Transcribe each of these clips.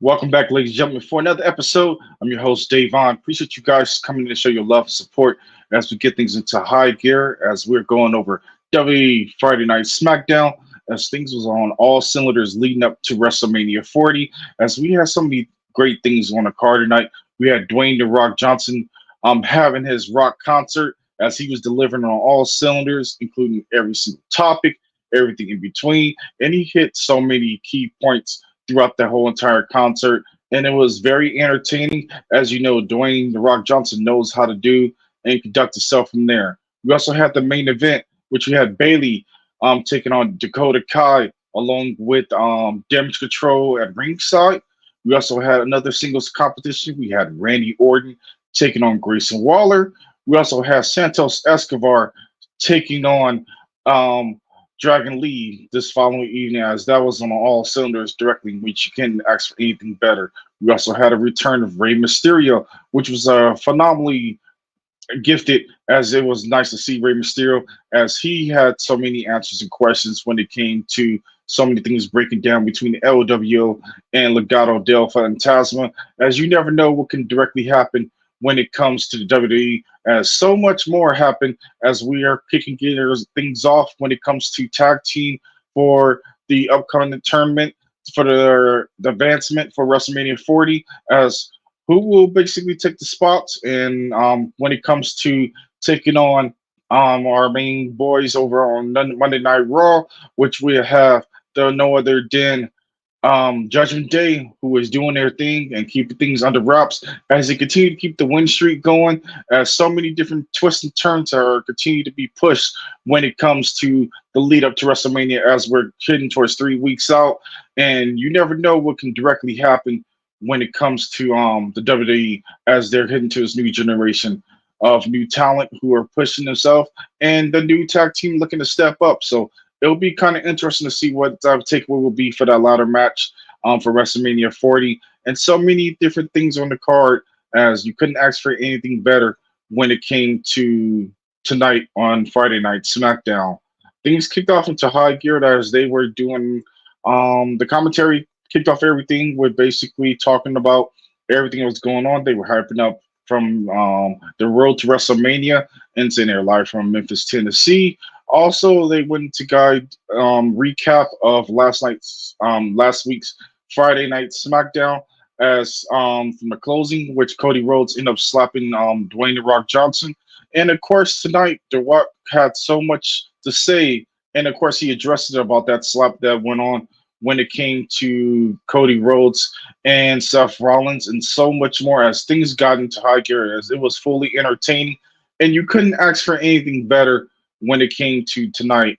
Welcome back, ladies and gentlemen, for another episode. I'm your host, Davon. Appreciate you guys coming in to show your love and support as we get things into high gear, as we're going over WWE Friday Night Smackdown, as things was on all cylinders leading up to WrestleMania 40, as we had so many great things on the card tonight. We had Dwayne "The Rock" Johnson having his rock concert, as he was delivering on all cylinders, including every single topic, everything in between, and he hit so many key points throughout the whole entire concert. And it was very entertaining. As you know, Dwayne The Rock Johnson knows how to do and conduct himself from there. We also had the main event, which we had Bayley taking on Dakota Kai along with Damage Control at ringside. We also had another singles competition. We had Randy Orton taking on Grayson Waller. We also had Santos Escobar taking on um, Dragon Lee this following evening, as that was on all cylinders directly, which you couldn't ask for anything better. We also had a return of Rey Mysterio, which was phenomenally gifted, as it was nice to see Rey Mysterio, as he had so many answers and questions when it came to so many things breaking down between the LWO and Legado Del Fantasma, as you never know what can directly happen when it comes to the WWE, as so much more happened as we are kicking things off when it comes to tag team for the upcoming tournament for the advancement for WrestleMania 40, as who will basically take the spots. And when it comes to taking on our main boys over on Monday Night Raw, which we have the no other than Judgment Day, who is doing their thing and keeping things under wraps as they continue to keep the win streak going. As so many different twists and turns are continue to be pushed when it comes to the lead up to WrestleMania, as we're heading towards 3 weeks out, and you never know what can directly happen when it comes to the WWE, as they're heading to this new generation of new talent who are pushing themselves, and the new tag team looking to step up. So it'll be kind of interesting to see what type of takeaway will be for that ladder match for WrestleMania 40, and so many different things on the card, as you couldn't ask for anything better when it came to tonight on Friday Night SmackDown. Things kicked off into high gear as they were doing the commentary kicked off everything with basically talking about everything that was going on. They were hyping up from the road to WrestleMania and saying they're live from Memphis, Tennessee. Also, they went to guide recap of last week's Friday Night SmackDown, as from the closing, which Cody Rhodes ended up slapping Dwayne The Rock Johnson. And of course, tonight, The Rock had so much to say. And of course, he addressed it about that slap that went on when it came to Cody Rhodes and Seth Rollins, and so much more, as things got into high gear, as it was fully entertaining. And you couldn't ask for anything better when it came to tonight,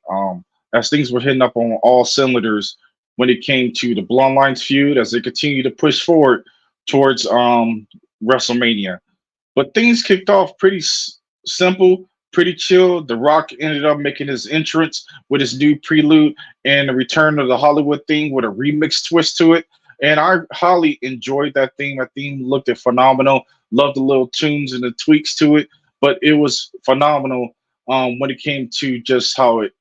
as things were hitting up on all cylinders when it came to the Bloodlines feud, as they continue to push forward towards WrestleMania. But things kicked off pretty simple, pretty chill. The Rock ended up making his entrance with his new prelude and the return of the Hollywood theme with a remix twist to it. And I highly enjoyed that theme. That theme looked phenomenal. Loved the little tunes and the tweaks to it, but it was phenomenal when it came to just how it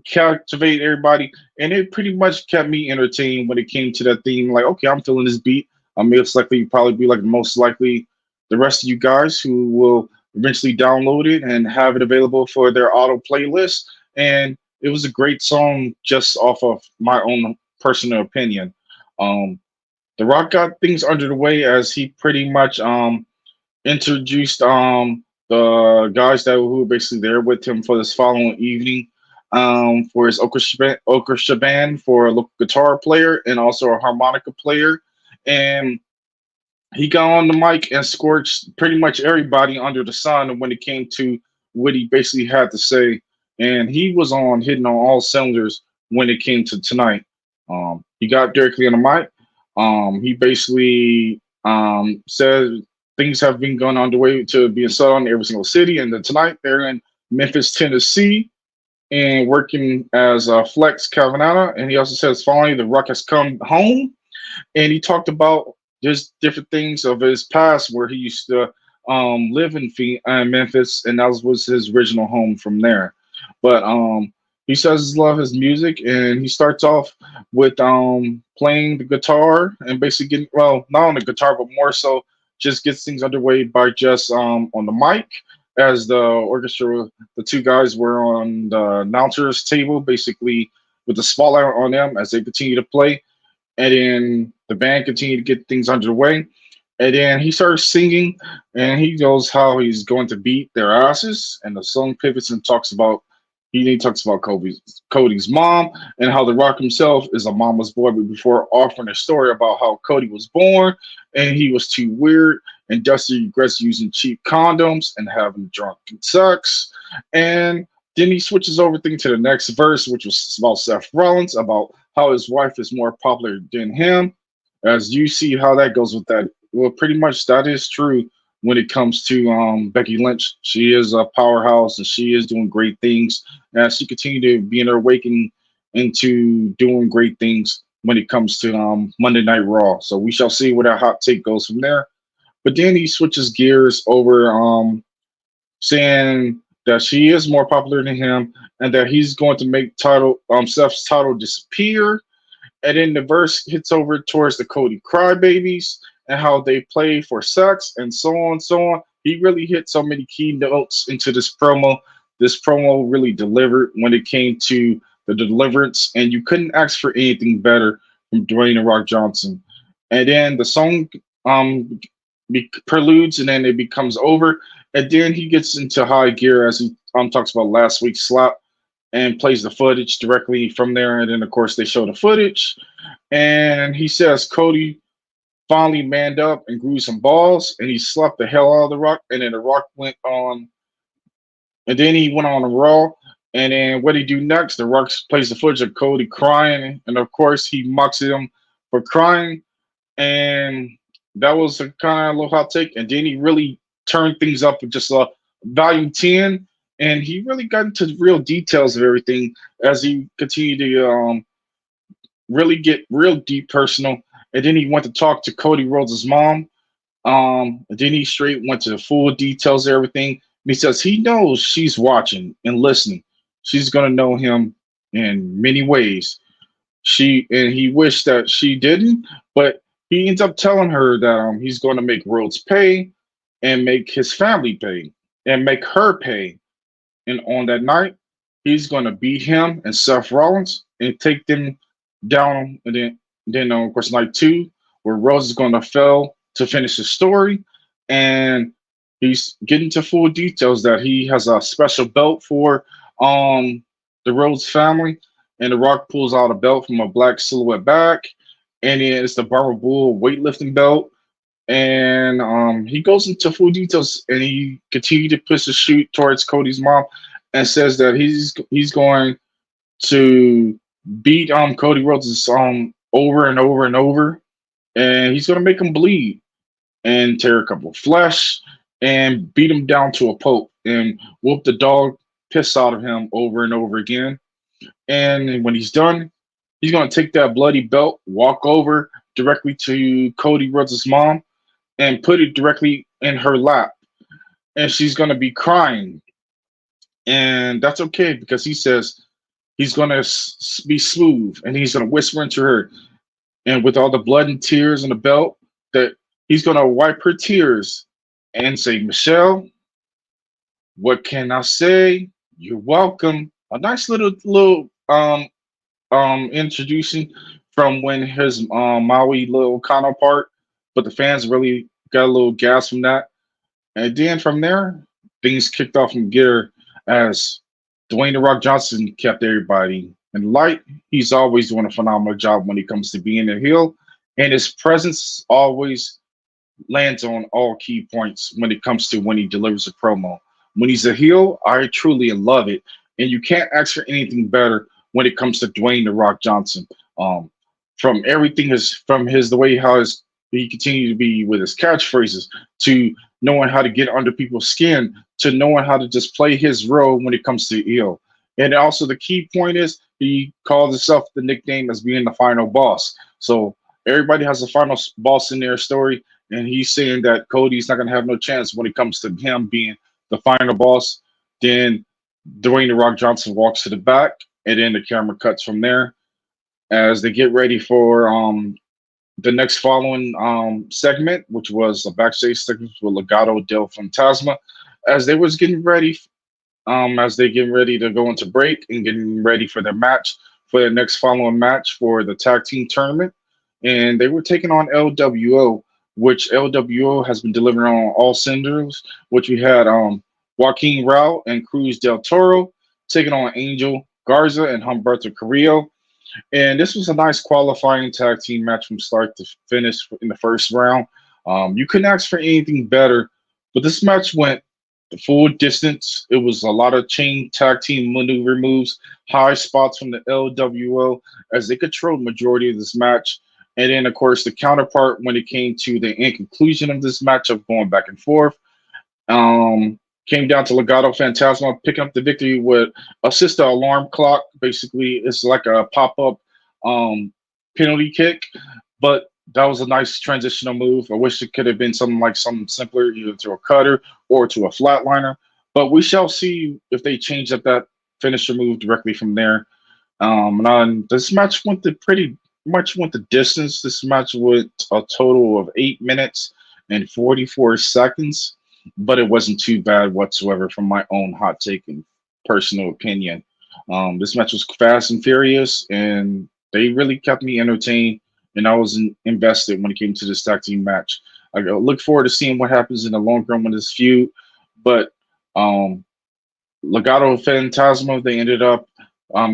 captivated everybody. And it pretty much kept me entertained when it came to that theme. Like, okay, I'm feeling this beat. It's likely probably be like most likely the rest of you guys who will eventually download it and have it available for their auto playlist. And it was a great song just off of my own personal opinion. Um, the Rock got things under the way, as he pretty much introduced the guys that who were basically there with him for this following evening, for his orchestra band, for a local guitar player and also a harmonica player. And he got on the mic and scorched pretty much everybody under the sun when it came to what he basically had to say. And he was on hitting on all cylinders when it came to tonight. He got directly on the mic. He basically said things have been going on the way to being sold on every single city. And then tonight they're in Memphis, Tennessee, and working as Flex Cavanagh. And he also says finally The Rock has come home. And he talked about just different things of his past, where he used to live in Memphis, and that was his original home from there. But He says he loves his music, and he starts off with playing the guitar and basically getting, well, not on the guitar, but more so just gets things underway by just on the mic as the orchestra. The two guys were on the announcer's table, basically with the spotlight on them as they continue to play, and then the band continued to get things underway. And then he starts singing, and he knows how he's going to beat their asses. And the song pivots and talks about Cody's mom and how The Rock himself is a mama's boy, but before offering a story about how Cody was born and he was too weird and Dusty regrets using cheap condoms and having drunken sex. And then he switches over to the next verse, which was about Seth Rollins, about how his wife is more popular than him. As you see how that goes with that. Well, pretty much that is true when it comes to Becky Lynch. She is a powerhouse and she is doing great things. And she continued to be in her awakening into doing great things when it comes to Monday Night Raw. So we shall see where that hot take goes from there. But then he switches gears over, saying that she is more popular than him and that he's going to make Seth's title disappear. And then the verse hits over towards the Cody Crybabies and how they play for sex and so on and so on. He really hit so many key notes into this promo. This promo really delivered when it came to the deliverance, and you couldn't ask for anything better from Dwayne the Rock Johnson. And then the song preludes, and then it becomes over, and then he gets into high gear as he talks about last week's slap and plays the footage directly from there. And then, of course, they show the footage, and he says Cody finally manned up and grew some balls, and he slapped the hell out of The Rock. And then The Rock went on, and then he went on a Raw. And then what he do next? The Rock plays the footage of Cody crying, and of course he mocks him for crying. And that was a kind of little hot take. And then he really turned things up with just volume 10, and he really got into the real details of everything as he continued to really get real deep personal. And then he went to talk to Cody Rhodes' mom. And then he straight went to the full details of everything. And he says he knows she's watching and listening. She's gonna know him in many ways. He wished that she didn't, but he ends up telling her that he's going to make Rhodes pay and make his family pay and make her pay. And on that night, he's going to beat him and Seth Rollins and take them down. And then of course, night two, where Rhodes is going to fail to finish the story. And he's getting to full details that he has a special belt for the Rhodes family. And The Rock pulls out a belt from a black silhouette bag. And it's the Barber Bull weightlifting belt. And he goes into full details, and he continued to push the shoot towards Cody's mom, and says that he's going to beat Cody Rhodes over and over and over, and he's going to make him bleed and tear a couple of flesh and beat him down to a pulp and whoop the dog piss out of him over and over again. And when he's done, he's going to take that bloody belt, walk over directly to Cody Rhodes' mom, and put it directly in her lap. And she's going to be crying. And that's okay because he says he's going to be smooth and he's going to whisper into her. And with all the blood and tears on the belt, that he's going to wipe her tears and say, Michelle, what can I say? You're welcome. A nice little introduction from when his Maui little counterpart, but the fans really got a little gas from that. And then from there, things kicked off in gear as Dwayne The Rock Johnson kept everybody in light. He's always doing a phenomenal job when it comes to being a heel, and his presence always lands on all key points when it comes to when he delivers a promo. When he's a heel, I truly love it, and you can't ask for anything better when it comes to Dwayne The Rock Johnson. From everything from the way he continued to be with his catchphrases, to knowing how to get under people's skin, to knowing how to just play his role when it comes to heel. And also the key point is he calls himself the nickname as being the final boss. So everybody has a final boss in their story, and he's saying that Cody's not going to have no chance when it comes to him being the final boss. Then Dwayne The Rock Johnson walks to the back, and then the camera cuts from there as they get ready for the next following segment, which was a backstage segment with Legado Del Fantasma, as they was getting ready, as they getting ready to go into break and getting ready for their match for the next following match for the tag team tournament, and they were taking on LWO, which LWO has been delivering on all cylinders. Which we had Joaquin Rao and Cruz del Toro taking on Angel Garza and Humberto Carrillo, and this was a nice qualifying tag team match from start to finish in the first round. You couldn't ask for anything better, but this match went the full distance. It was a lot of chain tag team maneuver moves, high spots from the LWO as they controlled majority of this match. And then, of course, the counterpart when it came to the end conclusion of this match of going back and forth. Came down to Legado Fantasma picking up the victory with assist the alarm clock. Basically, it's like a pop up penalty kick, but that was a nice transitional move. I wish it could have been something simpler, either to a cutter or to a flatliner. But we shall see if they change up that finisher move directly from there. This match pretty much went the distance. This match went a total of 8 minutes and 44 seconds, but it wasn't too bad whatsoever from my own hot take and personal opinion. This match was fast and furious, and they really kept me entertained, and I was invested when it came to this tag team match. I look forward to seeing what happens in the long run with this feud, but um, Legado Fantasma, they ended up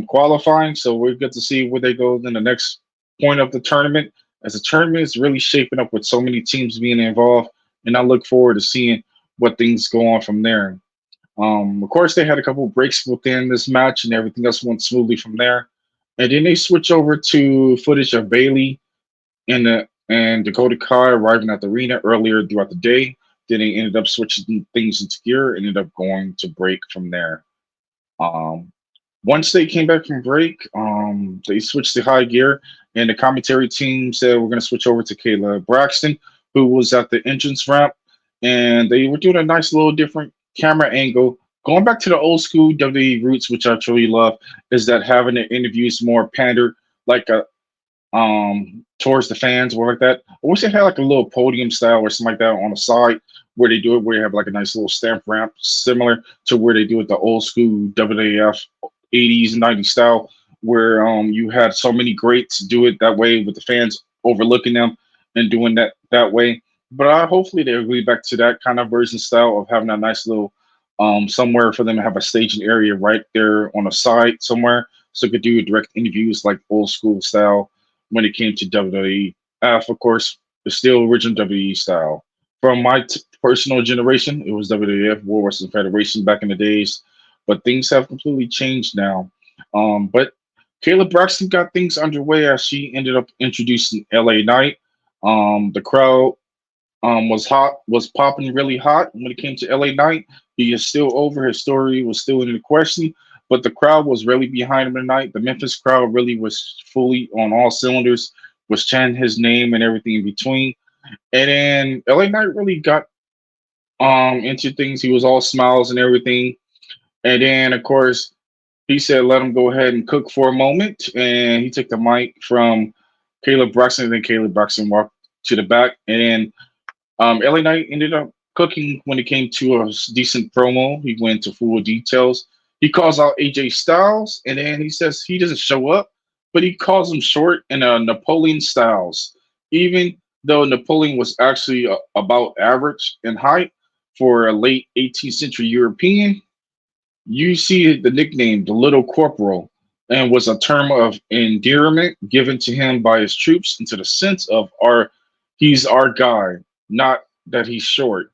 qualifying, so we're good to see where they go in the next point of the tournament, as the tournament is really shaping up with so many teams being involved, and I look forward to seeing what things go on from there. Of course, they had a couple of breaks within this match, and everything else went smoothly from there. And then they switch over to footage of Bayley and Dakota Kai arriving at the arena earlier throughout the day. Then they ended up switching things into gear, and ended up going to break from there. Um, Once they came back from break, they switched to high gear, and the commentary team said we're going to switch over to Kayla Braxton, who was at the entrance ramp, and they were doing a nice little different camera angle. Going back to the old school WWE roots, which I truly love, is that having the interviews more pandered, like a towards the fans or like that. I wish they had like a little podium style or something like that on the side where they do it, where you have like a nice little stamp ramp similar to where they do it the old school WWF 80s and 90s style, where you had so many greats do it that way with the fans overlooking them and doing that way. But hopefully they'll go back to that kind of version style of having a nice little somewhere for them to have a staging area right there on the side somewhere, so they could do direct interviews like old school style when it came to WWF. Of course, it's still original WWE style. From my personal generation, it was WWF World Wrestling Federation back in the days, but things have completely changed now. But Kayla Braxton got things underway as she ended up introducing LA Knight. The crowd was popping really hot when it came to LA Knight. He is still over. His story was still in the question, but the crowd was really behind him tonight. The Memphis crowd really was fully on all cylinders, was chanting his name and everything in between. And then LA Knight really got into things. He was all smiles and everything. And then of course he said let him go ahead and cook for a moment. And he took the mic from Caleb Braxton, and then Caleb Braxton walked to the back. And then LA Knight ended up cooking when it came to a decent promo. He went into full details. He calls out AJ Styles, and then he says he doesn't show up, but he calls him short in a Napoleon Styles, even though Napoleon was actually about average in height for a late 18th century European. You see the nickname, the Little Corporal, and was a term of endearment given to him by his troops into the sense of he's our guy, not that he's short.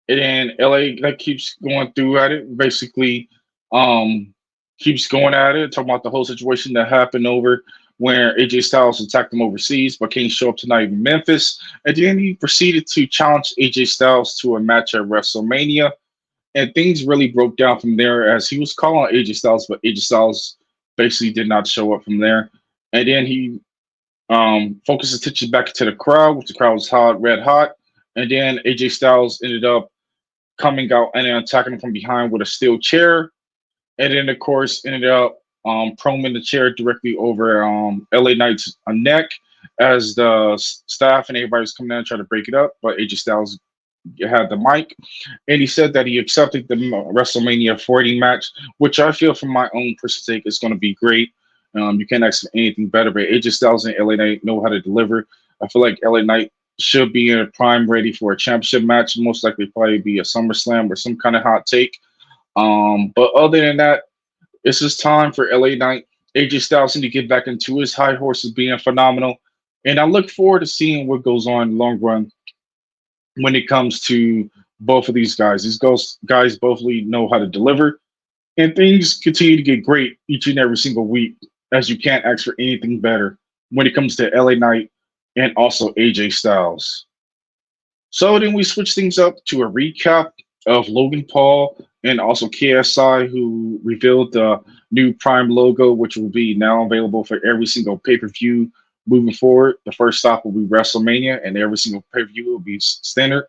And then LA that keeps going through at it, basically keeps going at it, talking about the whole situation that happened over where AJ Styles attacked him overseas but can't show up tonight in Memphis. And then he proceeded to challenge AJ Styles to a match at WrestleMania. And things really broke down from there as he was calling AJ Styles, but AJ Styles basically did not show up from there. And then he focused attention back to the crowd, which the crowd was hot, red hot. And then AJ Styles ended up coming out and then attacking him from behind with a steel chair. And then, of course, ended up prone in the chair directly over LA Knight's neck as the staff and everybody was coming out and trying to break it up, but AJ Styles had the mic, and he said that he accepted the WrestleMania 40 match, which I feel from my own personal take is going to be great. You can't ask for anything better, but AJ Styles and LA Knight know how to deliver. I feel like LA Knight should be in a prime ready for a championship match, most likely probably be a SummerSlam or some kind of hot take. But other than that, it's just time for LA Knight, AJ Styles to get back into his high horse of being phenomenal. And I look forward to seeing what goes on in the long run when it comes to both of these guys. Guys both know how to deliver, and things continue to get great each and every single week, as you can't ask for anything better when it comes to LA Knight and also AJ Styles. So then we switch things up to a recap of Logan Paul and also KSI, who revealed the new Prime logo, which will be now available for every single pay-per-view moving forward. The first stop will be WrestleMania, and every single pay-per-view will be standard.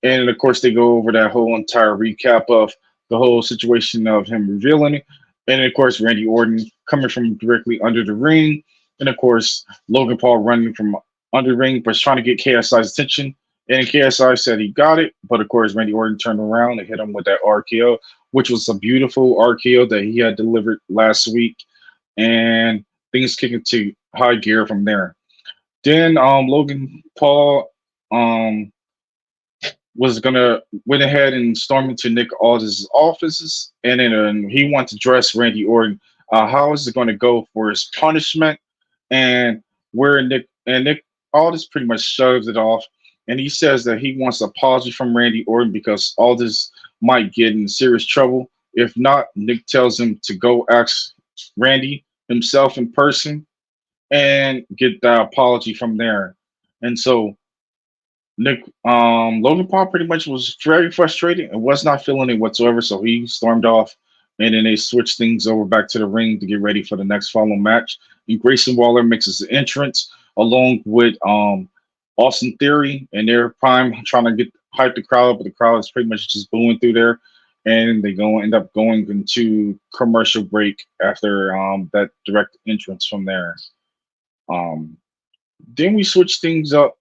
And of course, they go over that whole entire recap of the whole situation of him revealing it. And of course, Randy Orton coming from directly under the ring. And of course, Logan Paul running from under the ring, but trying to get KSI's attention. And KSI said he got it, but of course, Randy Orton turned around and hit him with that RKO, which was a beautiful RKO that he had delivered last week. And things kick into high gear from there. Then Logan Paul was gonna went ahead and stormed into Nick Aldis's offices, and then he wanted to dress Randy Orton. How is it going to go for his punishment? And where Nick Aldis pretty much shoves it off, and he says that he wants an apology from Randy Orton because Aldis might get in serious trouble. If not, Nick tells him to go ask Randy himself in person and get the apology from there. And so Logan Paul pretty much was very frustrated and was not feeling it whatsoever. So he stormed off, and then they switched things over back to the ring to get ready for the next following match. And Grayson Waller makes his entrance along with Austin Theory, and they're prime trying to get hype the crowd, but the crowd is pretty much just booing through there. And they end up going into commercial break after that direct entrance from there. Then we switch things up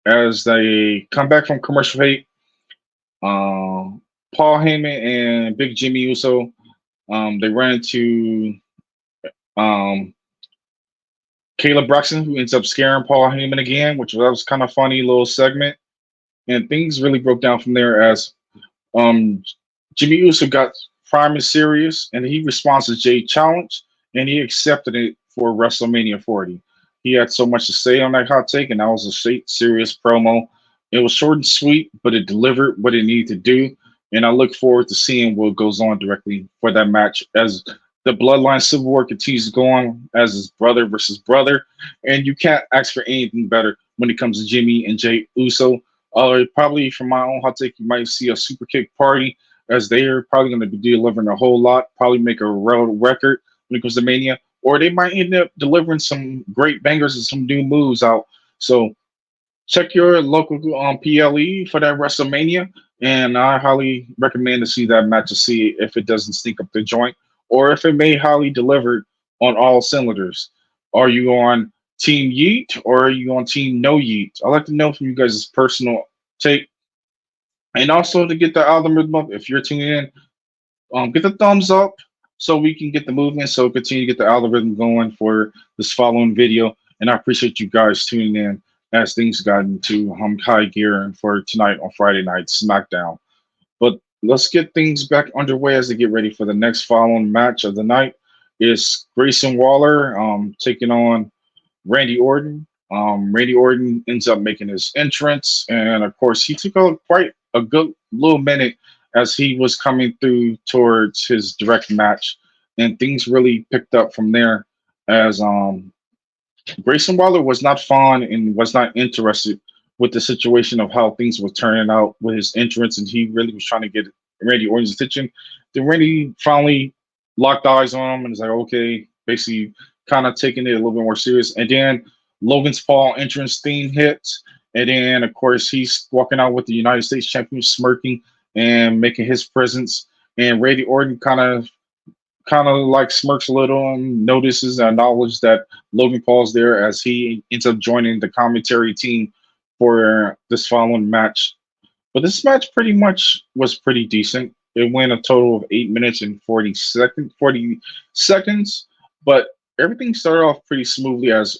as they come back from commercial break. Paul Heyman and Big Jimmy Uso, they ran into Caleb Braxton, who ends up scaring Paul Heyman again, which was kind of funny little segment. And things really broke down from there as Jimmy Uso got prime and serious, and he responds to Jay challenge, and he accepted it for WrestleMania 40. He had so much to say on that hot take, and that was a serious promo. It was short and sweet, but it delivered what it needed to do. And I look forward to seeing what goes on directly for that match as the Bloodline Civil War continues to go on as his brother versus brother. And you can't ask for anything better when it comes to Jimmy and Jay Uso. Probably from my own hot take, you might see a super kick party as they are probably going to be delivering a whole lot, probably make a world record when it comes to Mania, or they might end up delivering some great bangers and some new moves out. So check your local PLE for that WrestleMania, and I highly recommend to see that match to see if it doesn't stink up the joint or if it may highly deliver on all cylinders. Are you on Team Yeet or are you on Team No Yeet? I'd like to know from you guys' personal take. And also to get the algorithm up, if you're tuning in, get the thumbs up so we can get the movement. So continue to get the algorithm going for this following video. And I appreciate you guys tuning in as things got into high gear for tonight on Friday night SmackDown. But let's get things back underway as they get ready for the next following match of the night. It's Grayson Waller taking on Randy Orton. Randy Orton ends up making his entrance, and of course, he took quite a good little minute as he was coming through towards his direct match, and things really picked up from there as Grayson Waller was not fond and was not interested with the situation of how things were turning out with his entrance, and he really was trying to get Randy Orton's attention. Then Randy finally locked eyes on him and was like, okay, basically kind of taking it a little bit more serious. And then Logan's Paul entrance theme hits. And then, of course, he's walking out with the United States champion, smirking and making his presence. And Randy Orton kind of kind of like smirks a little and notices and acknowledges that Logan Paul's there as he ends up joining the commentary team for this following match. But this match pretty much was pretty decent. It went a total of 8 minutes and 40 seconds, but everything started off pretty smoothly as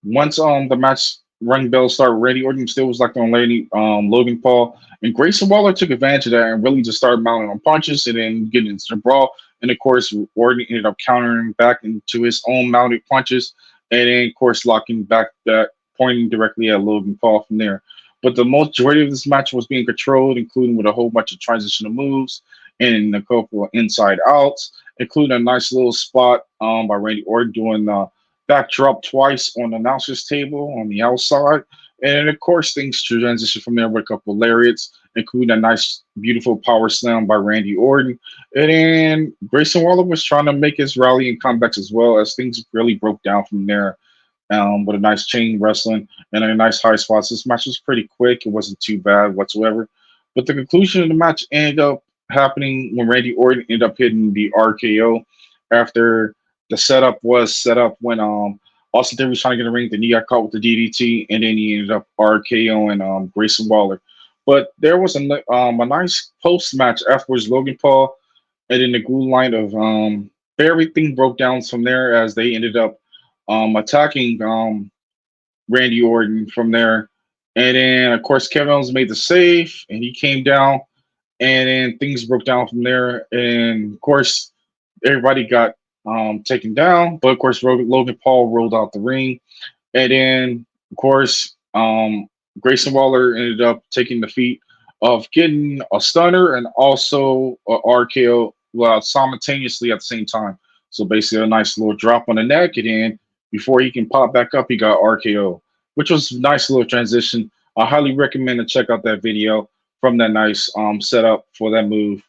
once the match ring bell started, Randy Orton still was like on Lady Logan Paul, and Grayson Waller took advantage of that and really just started mounting on punches and then getting into the brawl. And of course, Orton ended up countering back into his own mounted punches, and then of course locking back that, pointing directly at Logan Paul from there. But the majority of this match was being controlled, including with a whole bunch of transitional moves and a couple of inside outs, including a nice little spot by Randy Orton doing backdrop twice on the announcer's table on the outside. And of course, things transition from there with a couple of lariats, including a nice, beautiful power slam by Randy Orton. And then Grayson Waller was trying to make his rallying comebacks as well as things really broke down from there with a nice chain wrestling and a nice high spots. This match was pretty quick. It wasn't too bad whatsoever. But the conclusion of the match ended up happening when Randy Orton ended up hitting the RKO after the setup was set up when Austin Theory was trying to get in the ring, then he got caught with the DDT, and then he ended up RKOing Grayson Waller. But there was a nice post match afterwards. Logan Paul and then the glue line of everything broke down from there as they ended up attacking Randy Orton from there. And then, of course, Kevin Owens made the save, and he came down, and then things broke down from there. And of course, everybody got taken down, but of course, Logan Paul rolled out the ring, and then of course, Grayson Waller ended up taking the feat of getting a stunner and also a RKO simultaneously at the same time. So basically, a nice little drop on the neck, and then before he can pop back up, he got RKO, which was a nice little transition. I highly recommend to check out that video from that nice setup for that move.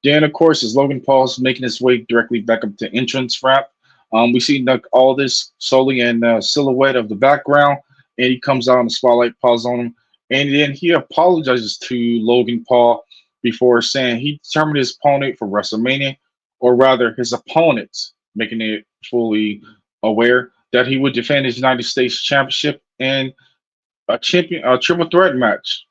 Then, of course, as Logan Paul's making his way directly back up to entrance ramp, we see like all this solely in the silhouette of the background, and he comes out in the spotlight, pauses on him, and then he apologizes to Logan Paul before saying he determined his opponent for WrestleMania, or rather his opponents, making it fully aware that he would defend his United States Championship in a triple threat match.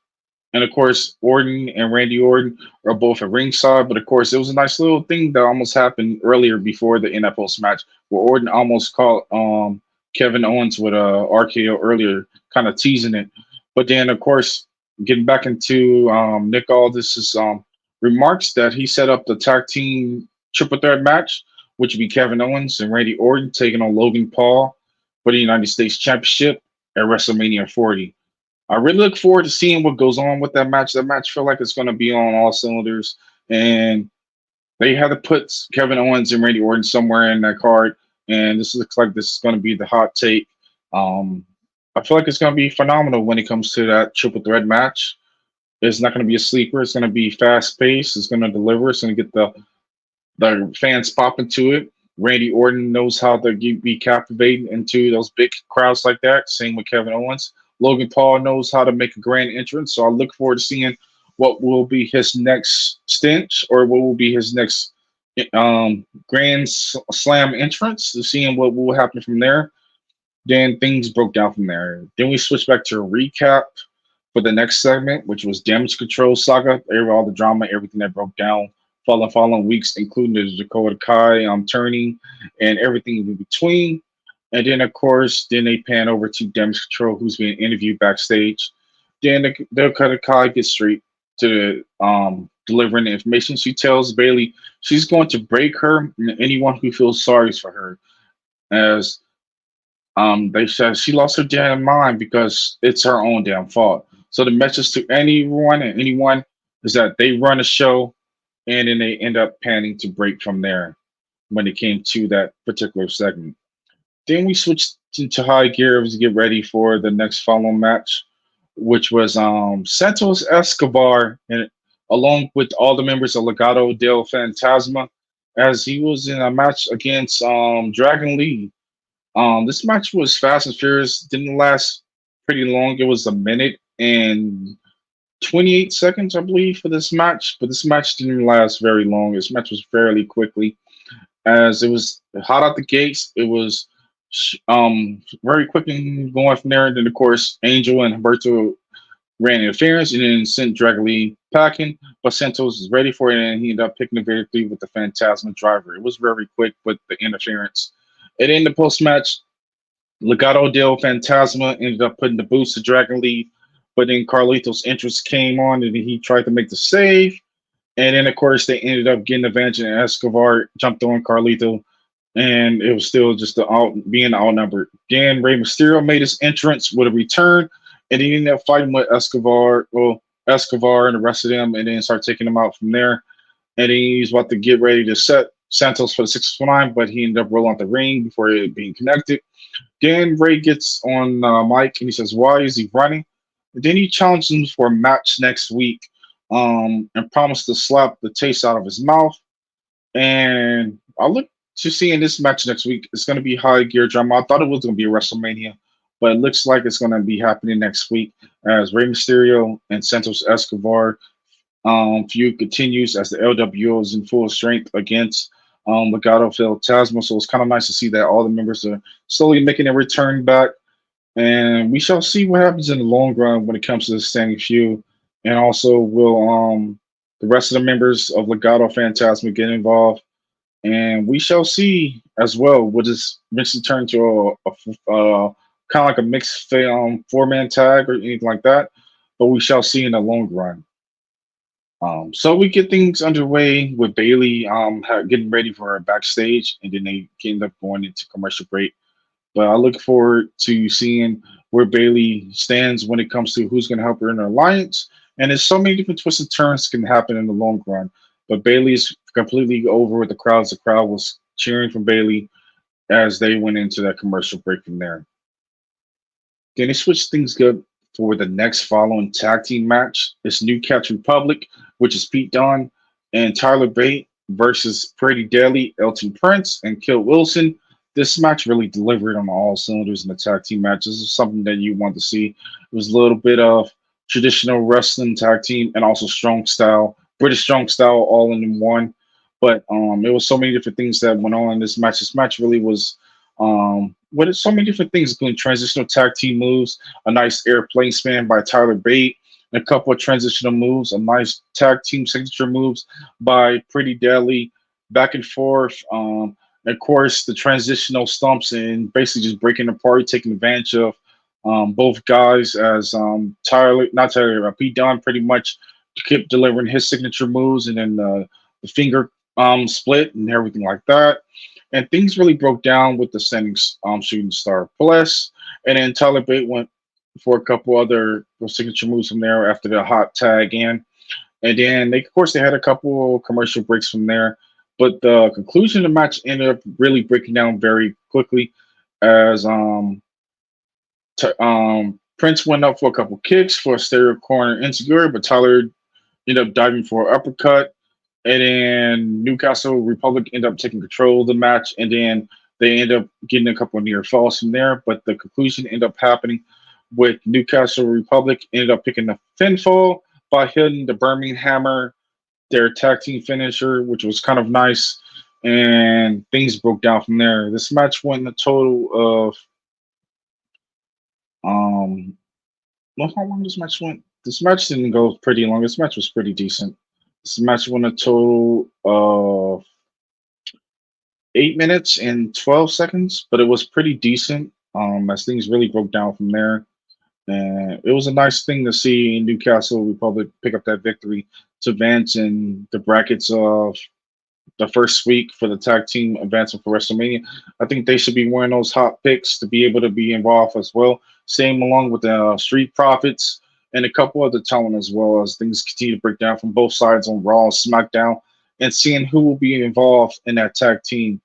And of course, Orton and Randy Orton are both at ringside. But of course, it was a nice little thing that almost happened earlier before the NFL match, where Orton almost caught Kevin Owens with a RKO earlier, kind of teasing it. But then, of course, getting back into Nick Aldis's remarks that he set up the tag team triple threat match, which would be Kevin Owens and Randy Orton taking on Logan Paul for the United States Championship at WrestleMania 40. I really look forward to seeing what goes on with that match. That match feel like it's going to be on all cylinders, and they had to put Kevin Owens and Randy Orton somewhere in that card. And this looks like this is going to be the hot take. I feel like it's going to be phenomenal when it comes to that triple threat match. It's not going to be a sleeper. It's going to be fast paced. It's going to deliver. It's going to get the fans popping to it. Randy Orton knows how to be captivating into those big crowds like that. Same with Kevin Owens. Logan Paul knows how to make a grand entrance, so I look forward to seeing what will be his next stint or what will be his next grand slam entrance, to seeing what will happen from there. Then things broke down from there. Then we switched back to a recap for the next segment, which was Damage Control Saga, all the drama, everything that broke down following weeks, including the Dakota Kai turning and everything in between. And then, of course, then they pan over to Damage Control, who's being interviewed backstage. Then the Dakota Kai gets straight to delivering the information. She tells Bayley she's going to break her and anyone who feels sorry for her, as they said she lost her damn mind because it's her own damn fault. So the message to anyone and anyone is that they run a show, and then they end up panning to break from there when it came to that particular segment. Then we switched into high gear to get ready for the next following match, which was Santos Escobar, and along with all the members of Legado Del Fantasma, as he was in a match against Dragon Lee. This match was fast and furious. Didn't last pretty long. It was a minute and 28 seconds, I believe, for this match. But this match didn't last very long. This match was fairly quickly. as it was hot out the gates. It was very quick and going from there. And then of course Angel and Humberto ran interference and then sent Dragon Lee packing. But Santos was ready for it and he ended up picking the victory with the Phantasma driver. It was very quick with the interference. And in the post match, Legado del Fantasma ended up putting the boost to Dragon Lee, but then Carlito's entrance came on and he tried to make the save. And then, of course, they ended up getting the advantage, and Escobar jumped on Carlito, and it was still just being outnumbered. Then Rey Mysterio made his entrance with a return, and he ended up fighting with Escobar, Escobar and the rest of them, and then start taking them out from there. And then he was about to get ready to set Santos for the 619, but he ended up rolling out the ring before it being connected. Then Ray gets on Mike and he says, "Why is he running?" And then he challenges him for a match next week, and promised to slap the taste out of his mouth. And I look to see in this match next week. It's going to be high gear drama. I thought it was going to be a WrestleMania, but it looks like it's going to be happening next week as Rey Mysterio and Santos Escobar feud continues as the LWO is in full strength against Legado Del Fantasma. So it's kind of nice to see that all the members are slowly making a return back. And we shall see what happens in the long run when it comes to the standing feud. And also, will the rest of the members of Legado Fantasma get involved? And we shall see as well. Will this eventually turn to kind of like a mixed four-man tag or anything like that? But we shall see in the long run. So we get things underway with Bayley getting ready for her backstage, and then they end up going into commercial break. But I look forward to seeing where Bayley stands when it comes to who's going to help her in her alliance. And there's so many different twists and turns can happen in the long run. But Bayley's completely over with the crowds. The crowd was cheering for Bayley as they went into that commercial break from there. Then they switched things good for the next following tag team match. It's New Catch Republic, which is Pete Dunne and Tyler Bate versus Pretty Deadly, Elton Prince, and Kill Wilson. This match really delivered on all cylinders in the tag team match. This is something that you want to see. It was a little bit of traditional wrestling tag team and also strong style, British strong style, all in one. But there was so many different things that went on in this match. This match really was with so many different things, including transitional tag team moves, a nice airplane span by Tyler Bate, and a couple of transitional moves, a nice tag team signature moves by Pretty Deadly, back and forth. And of course, the transitional stumps and basically just breaking apart, taking advantage of both guys as not Tyler, Pete Dunne pretty much kept delivering his signature moves, and then the finger split and everything like that. And things really broke down with the standing shooting star plus. And then Tyler Bate went for a couple other signature moves from there after the hot tag in. And then of course, they had a couple commercial breaks from there. But the conclusion of the match ended up really breaking down very quickly as Prince went up for a couple kicks for a stereo corner insecure, but Tyler ended up diving for an uppercut. And then Newcastle Republic ended up taking control of the match, and then they end up getting a couple of near falls from there. But the conclusion ended up happening with Newcastle Republic ended up picking the pinfall by hitting the Birmingham Hammer, their tag team finisher, which was kind of nice. And things broke down from there. This match went a total of well, how long this match went? This match didn't go pretty long. This match was pretty decent. This match went a total of 8 minutes and 12 seconds, but it was pretty decent. As things really broke down from there. And it was a nice thing to see Newcastle Republic pick up that victory to advance in the brackets of the first week for the tag team advancement for WrestleMania. I think they should be one of those hot picks to be able to be involved as well. Same along with the Street Profits and a couple other talent as well as things continue to break down from both sides on Raw, SmackDown, and seeing who will be involved in that tag team.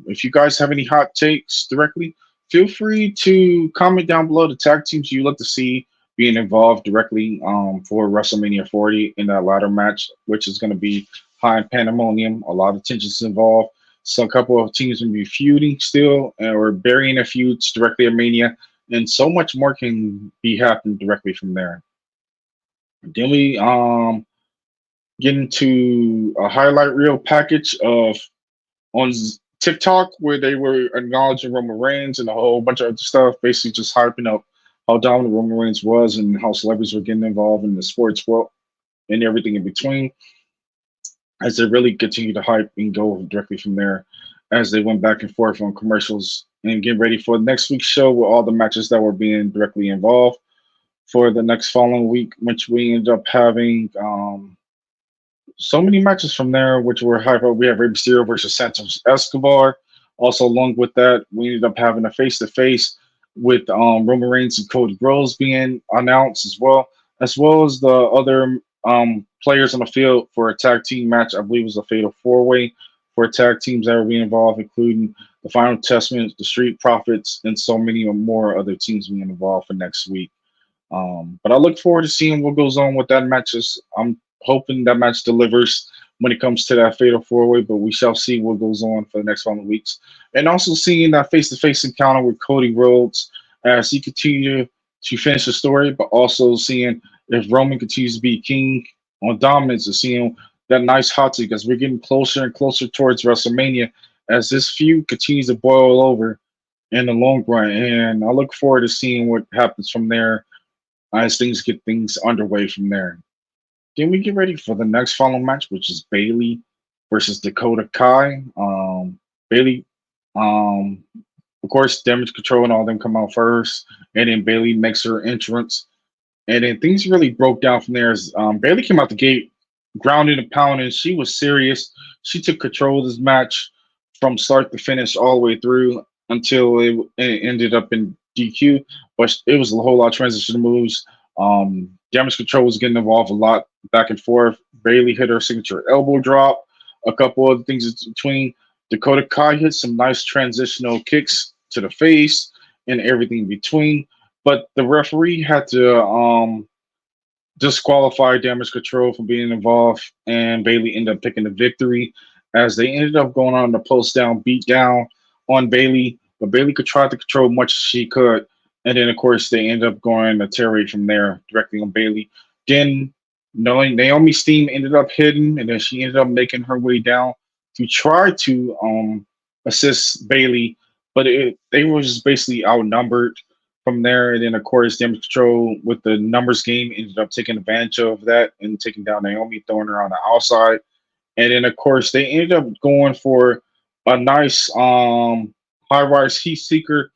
If you guys have any hot takes directly, feel free to comment down below the tag teams you look to see being involved directly for WrestleMania 40 in that ladder match, which is going to be high in pandemonium. A lot of tensions involved. So a couple of teams will be feuding still or burying their feuds directly at Mania, and so much more can be happening directly from there. Then we get into a highlight reel package of on TikTok where they were acknowledging Roman Reigns and a whole bunch of other stuff, basically just hyping up how dominant Roman Reigns was and how celebrities were getting involved in the sports world and everything in between, as they really continue to hype and go directly from there as they went back and forth on commercials and get ready for next week's show with all the matches that were being directly involved for the next following week, which we ended up having so many matches from there, which were hype up. We have Rey Mysterio versus Santos Escobar. Also, along with that, we ended up having a face-to-face with Roman Reigns and Cody Rhodes being announced as well as the other players on the field for a tag team match. I believe it was a fatal four-way for tag teams that were being involved, including the Final Testament, the Street Profits, and so many more other teams being involved for next week. But I look forward to seeing what goes on with that matches. I'm hoping that match delivers when it comes to that fatal four way, but we shall see what goes on for the next following weeks. And also seeing that face to face encounter with Cody Rhodes as he continue to finish the story, but also seeing if Roman continues to be king on dominance and seeing that nice hot take as we're getting closer and closer towards WrestleMania as this feud continues to boil over in the long run. And I look forward to seeing what happens from there as things get things underway from there. Then we get ready for the next following match, which is Bayley versus Dakota Kai. Bayley, um, of course, Damage Control and all them come out first, and then Bayley makes her entrance, and then things really broke down from there. As Bayley came out the gate, grounded and pounding. She was serious. She took control of this match from start to finish, all the way through until it ended up in DQ. But it was a whole lot of transition moves. Damage Control was getting involved a lot back and forth. Bayley hit her signature elbow drop, a couple other things in between. Dakota Kai hit some nice transitional kicks to the face and everything in between. But the referee had to disqualify Damage Control from being involved, and Bayley ended up picking the victory as they ended up going on the post down beat down on Bayley. But Bayley could try to control much as she could. And then, of course, they ended up going a tear raid from there directly on Bayley. Then knowing Naomi's team ended up hitting, and then she ended up making her way down to try to assist Bayley, but they were just basically outnumbered from there. And then, of course, Damage Control with the numbers game ended up taking advantage of that and taking down Naomi, throwing her on the outside. And then, of course, they ended up going for a nice high rise heat seeker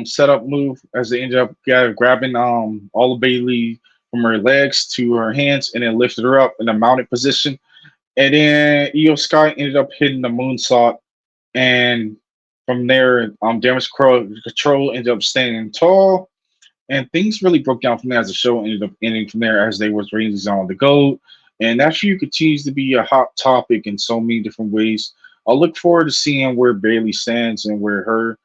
setup move as they ended up grabbing all of Bayley from her legs to her hands and then lifted her up in a mounted position. And then Io Sky ended up hitting the moonsault. And from there, Damage Control ended up standing tall. And things really broke down from there as the show ended up ending from there as they was raising on the GOAT. And that feud continues to be a hot topic in so many different ways. I'll look forward to seeing where Bayley stands and where her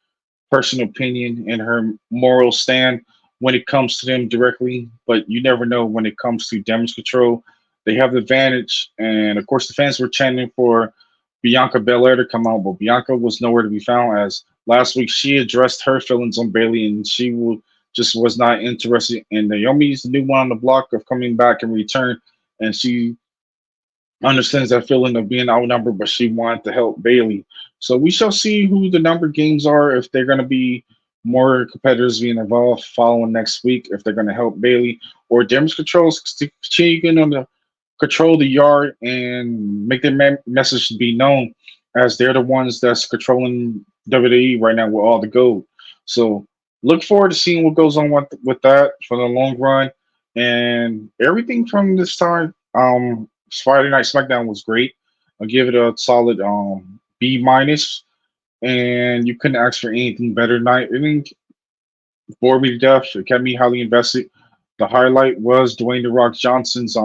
personal opinion and her moral stand when it comes to them directly. But you never know when it comes to Damage Control. They have the advantage. And of course, the fans were chanting for Bianca Belair to come out, but Bianca was nowhere to be found as last week she addressed her feelings on Bayley and she just was not interested. And Naomi's the new one on the block of coming back and return. And she understands that feeling of being outnumbered, but she wanted to help Bayley. So we shall see who the number games are, if they're going to be more competitors being involved following next week, if they're going to help Bayley, or Damage Control's continuing on to control the yard and make their message be known as they're the ones that's controlling WWE right now with all the gold. So look forward to seeing what goes on with that for the long run. And everything from this time, Friday Night SmackDown was great. I'll give it a solid B minus. And you couldn't ask for anything better tonight. I think bored me to death. It kept me highly invested. The highlight was Dwayne The Rock Johnson's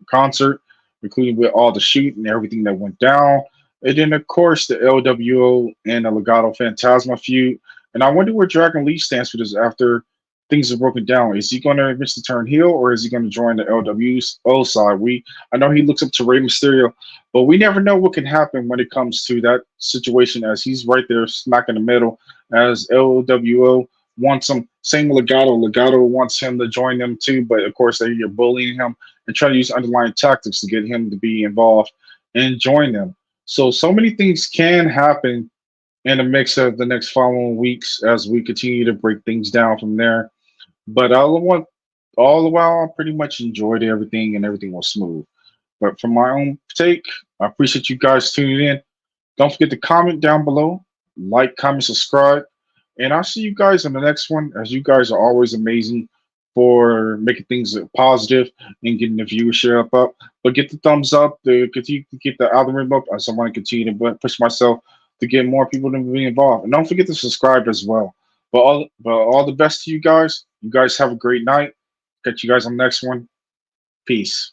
concert, including with all the shoot and everything that went down. And then, of course, the LWO and the Legado Fantasma feud. And I wonder where Dragon Lee stands for this after things are broken down. Is he going to eventually turn heel, or is he going to join the LWO side? I know he looks up to Rey Mysterio, but we never know what can happen when it comes to that situation, as he's right there smack in the middle, as LWO wants him. Same with Legado. Legado wants him to join them too, but of course they're bullying him and trying to use underlying tactics to get him to be involved and join them. So many things can happen in the mix of the next following weeks as we continue to break things down from there. But all the while, I pretty much enjoyed everything and everything was smooth. But from my own take, I appreciate you guys tuning in. Don't forget to comment down below, like, comment, subscribe, and I'll see you guys in the next one. As you guys are always amazing for making things positive and getting the viewership up. But get the thumbs up to continue to get the algorithm up as I want to continue to push myself to get more people to be involved. And don't forget to subscribe as well. But all the best to you guys. You guys have a great night. Catch you guys on the next one. Peace.